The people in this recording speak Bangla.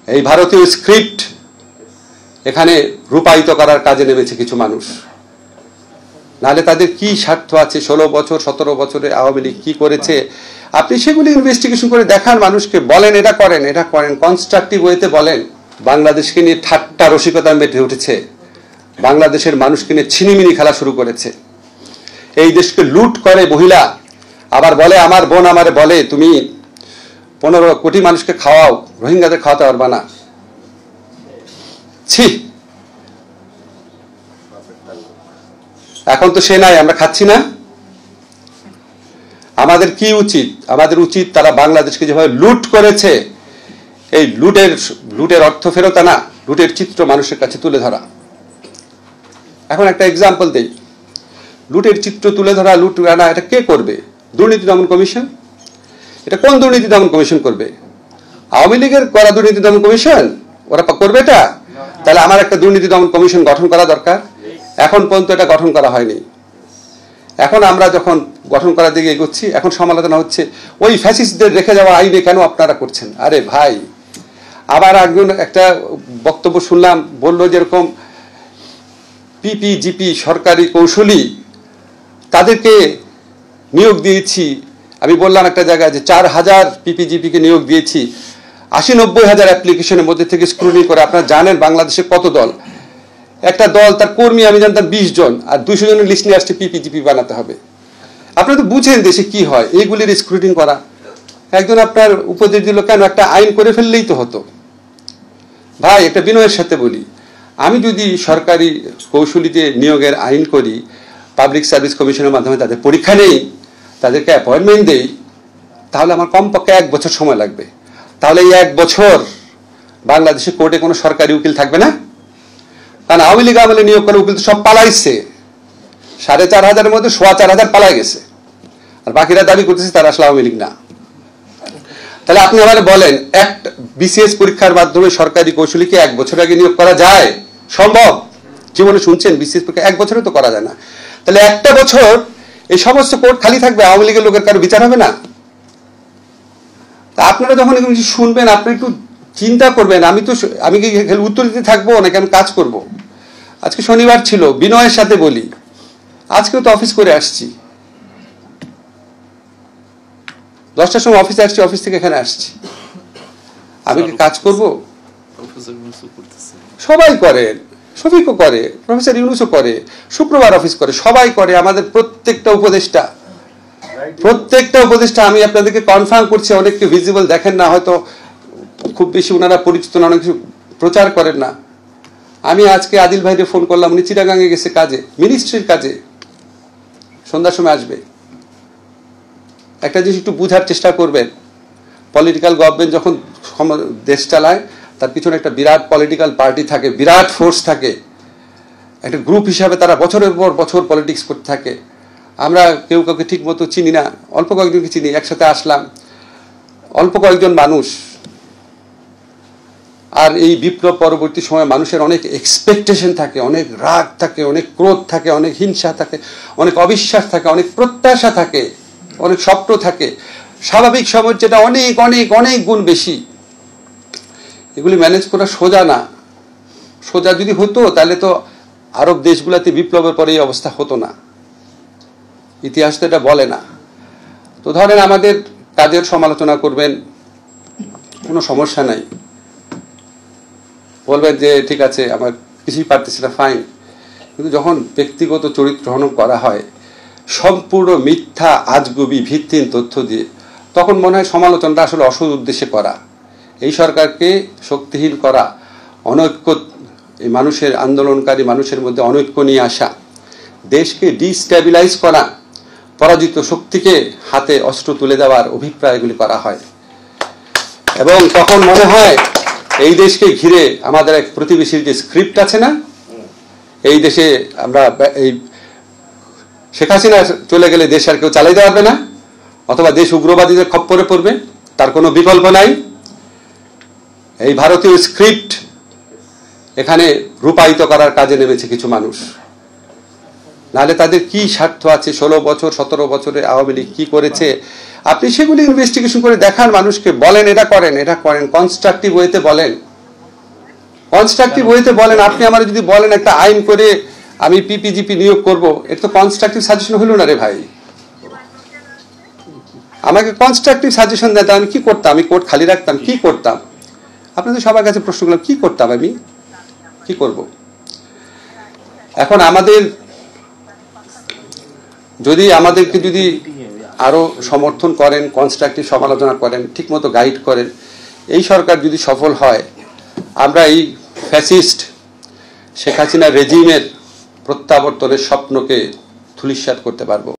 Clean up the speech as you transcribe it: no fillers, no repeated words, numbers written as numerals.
এই ভারতীয় স্ক্রিপ্ট এখানে রূপায়িত করার কাজে নেমেছে কিছু মানুষ। নাহলে তাদের কি স্বার্থ আছে? 16 বছর 17 বছরে আওয়ামী লীগ কি করেছে আপনি সেগুলি ইনভেস্টিগেশন করে দেখান, মানুষকে বলেন এটা করেন, কনস্ট্রাকটিভ ওয়েতে বলেন। বাংলাদেশকে নিয়ে ঠাট্টা রসিকতা মেতে উঠেছে, বাংলাদেশের মানুষকে নিয়ে ছিনিমিনি খেলা শুরু করেছে। এই দেশকে লুট করে মহিলা, আবার বলে আমার বোন আমারে বলে তুমি 15 কোটি মানুষকে খাওয়াও, রোহিঙ্গাদের খাওয়াতে পারবা না। ছি, এখন তো সে নাই, আমরা খাচ্ছি না। আমাদের কি উচিত? আমাদের উচিত তারা বাংলাদেশকে যেভাবে লুট করেছে এই লুটের অর্থ ফেরত আনা, লুটের চিত্র মানুষের কাছে তুলে ধরা। এখন একটা এক্সাম্পল দেই, লুটের চিত্র তুলে ধরা, লুট আনা, এটা কে করবে? দুর্নীতি দমন কমিশন। এটা কোন দুর্নীতি দমন কমিশন করবে? আওয়ামী লীগের করা দুর্নীতি দমন কমিশন ওরা করবে এটা? তাহলে আমার একটা দুর্নীতি দমন কমিশন গঠন করা দরকার। এখন পর্যন্ত এটা গঠন করা হয়নি। এখন আমরা যখন গঠন করার দিকে এগোচ্ছি, এখন সমালোচনা হচ্ছে ওই ফ্যাসিস্টদের রেখে যাওয়া আইনে কেন আপনারা করছেন। আরে ভাই, আবার একজন একটা বক্তব্য শুনলাম, বললো যেরকম পিপিজিপি সরকারি কৌশলী তাদেরকে নিয়োগ দিয়েছি। আমি বললাম একটা জায়গায় যে 4000 পিপিজিপিকে নিয়োগ দিয়েছি, 80-90 হাজার অ্যাপ্লিকেশনের মধ্যে থেকে স্ক্রুটিনি করে। আপনারা জানেন বাংলাদেশে কত দল? একটা দল তার কর্মী আমি জানতাম 20 জন, আর 200 জনের লিস্ট নিয়ে আসছে পিপিজিপি বানাতে হবে। আপনারা তো বুঝেন দেশে কি হয়, এইগুলির স্ক্রুটিনি করা। একজন আপনার উপদেশ দিল, কেন একটা আইন করে ফেললেই তো হতো। ভাই, একটা বিনয়ের সাথে বলি, আমি যদি সরকারি কৌশলীতে নিয়োগের আইন করি, পাবলিক সার্ভিস কমিশনের মাধ্যমে তাদের পরীক্ষা নেই, তাদেরকে অ্যাপয়েন্টমেন্ট দেই, তাহলে আমার কমপক্ষে 1 বছর সময় লাগবে। তাহলে এই 1 বছর বাংলাদেশে কোর্টে কোনো সরকারি উকিল থাকবে না। কারণ আওয়ামী লীগ আমলে নিয়োগ করে উকিল তো সব পালাইছে, 4500-এর মধ্যে 4500 পালাই গেছে, আর বাকিরা দাবি করতেছে তারা আসলে আওয়ামী লীগ না। তাহলে আপনি আবার বলেন, একটা বিসিএস পরীক্ষার মাধ্যমে সরকারি কৌশলীকে 1 বছর আগে নিয়োগ করা যায়? সম্ভব? জীবনে শুনছেন বিসিএস পরীক্ষা 1 বছরে তো করা যায় না। তাহলে একটা বছর এই সমস্ত কোর্ট খালি থাকবে, আওয়ামী লীগের লোকের কারো বিচার হবে না? তা আপনারা যখন এগুলো শুনবেন, আপনি একটু চিন্তা করবেন। আমি কি উত্তর দিতে থাকবো নাকি আমি কাজ করব? আজকে শনিবার ছিল, বিনয়ের সাথে বলি, আজকেও তো অফিস করে আসছি, 10টার সময় অফিসে আসছি, অফিস থেকে এখানে আসছি। আমি কি কাজ করব? সবাই করে, শফিকও করে, প্রফেসর ইউনূসও করে, শুক্রবার অফিস করে, সবাই করে। আমাদের প্রত্যেকটা উপদেষ্টা আমি আপনাদেরকে কনফার্ম করছি, অনেককে ভিজিবল দেখেন না, হয়তো খুব বেশি ওনারা পরিচিত না, অনেক কিছু প্রচার করেন না। আমি আজকে আদিল ভাইকে ফোন করলাম, উনি চিটাগাঙ্গে গেছে কাজে, মিনিস্ট্রির কাজে, সন্ধ্যার সময় আসবে। একটা জিনিস একটু বুঝার চেষ্টা করবেন, পলিটিক্যাল গভর্নমেন্ট যখন দেশ চালায়, তার পিছনে একটা বিরাট পলিটিক্যাল পার্টি থাকে, বিরাট ফোর্স থাকে, একটা গ্রুপ হিসাবে তারা বছরের পর বছর পলিটিক্স করতে থাকে। আমরা কেউ কাউকে ঠিক মতো চিনি না, অল্প কয়েকজনকে চিনি, একসাথে আসলাম, অল্প কয়েকজন মানুষ। আর এই বিপ্লব পরবর্তী সময়ে মানুষের অনেক এক্সপেকটেশন থাকে, অনেক রাগ থাকে, অনেক ক্রোধ থাকে, অনেক হিংসা থাকে, অনেক অবিশ্বাস থাকে, অনেক প্রত্যাশা থাকে, অনেক স্বপ্ন থাকে, স্বাভাবিক সময় যেটা অনেক অনেক অনেক গুণ বেশি। এগুলি ম্যানেজ করা সোজা না। সোজা যদি হতো তাহলে তো আরব দেশগুলোতে বিপ্লবের পরে এই অবস্থা হতো না, ইতিহাস তো এটা বলে না। তো ধরেন আমাদের কাজের সমালোচনা করবেন, কোনো সমস্যা নাই, বলবেন যে ঠিক আছে আমার কিছুই পারতেছি না, ফাইন। কিন্তু যখন ব্যক্তিগত চরিত্র হনন করা হয় সম্পূর্ণ মিথ্যা, আজগুবি, ভিত্তিহীন তথ্য দিয়ে, তখন মনে হয় সমালোচনাটা আসলে অসৎ উদ্দেশ্যে করা, এই সরকারকে শক্তিহীন করা, অনৈক্য, এই মানুষের আন্দোলনকারী মানুষের মধ্যে অনৈক্য নিয়ে আসা, দেশকে ডিস্টেবিলাইজ করা, পরাজিত শক্তিকে হাতে অস্ত্র তুলে দেওয়ার অভিপ্রায়গুলি করা হয়। এবং তখন মনে হয় এই দেশকে ঘিরে আমাদের এক প্রতিবেশীর যে স্ক্রিপ্ট আছে না, এই দেশে আমরা এই শেখ হাসিনা চলে গেলে দেশ আর কেউ চালাইতে পারবে না, অথবা দেশ উগ্রবাদীদের খপ্পরে পড়বে, তার কোনো বিকল্প নাই। এই ভারতীয় স্ক্রিপ্ট এখানে রূপায়িত করার কাজে নেমেছে কিছু মানুষ। নাহলে তাদের কি স্বার্থ আছে? 16 বছর 17 বছরে আওয়ামী লীগ কি করেছে আপনি সেগুলি ইনভেস্টিগেশন করে দেখান, মানুষকে বলেন এটা করেন, কনস্ট্রাকটিভ ওয়েতে বলেন। কনস্ট্রাকটিভ ওয়েতে বলেন। আপনি আমার যদি বলেন একটা আইন করে আমি পিপিজিপি নিয়োগ করব, এটা তো কনস্ট্রাকটিভ সাজেশন হলো না রে ভাই। আমাকে কনস্ট্রাকটিভ সাজেশন দেন, আমি কি করতাম? আমি কোর্ট খালি রাখতাম? কি করতাম? আপনাদের সবার কাছে প্রশ্ন করলাম, কি করতাম? আমি কি করব? এখন আমাদেরকে যদি আরো সমর্থন করেন, কনস্ট্রাকটিভ সমালোচনা করেন, ঠিকমতো গাইড করেন, এই সরকার যদি সফল হয়, আমরা এই ফ্যাসিস্ট শেখ হাসিনা রেজিমের প্রত্যাবর্তনের স্বপ্নকে ধূলিসাৎ করতে পারবো।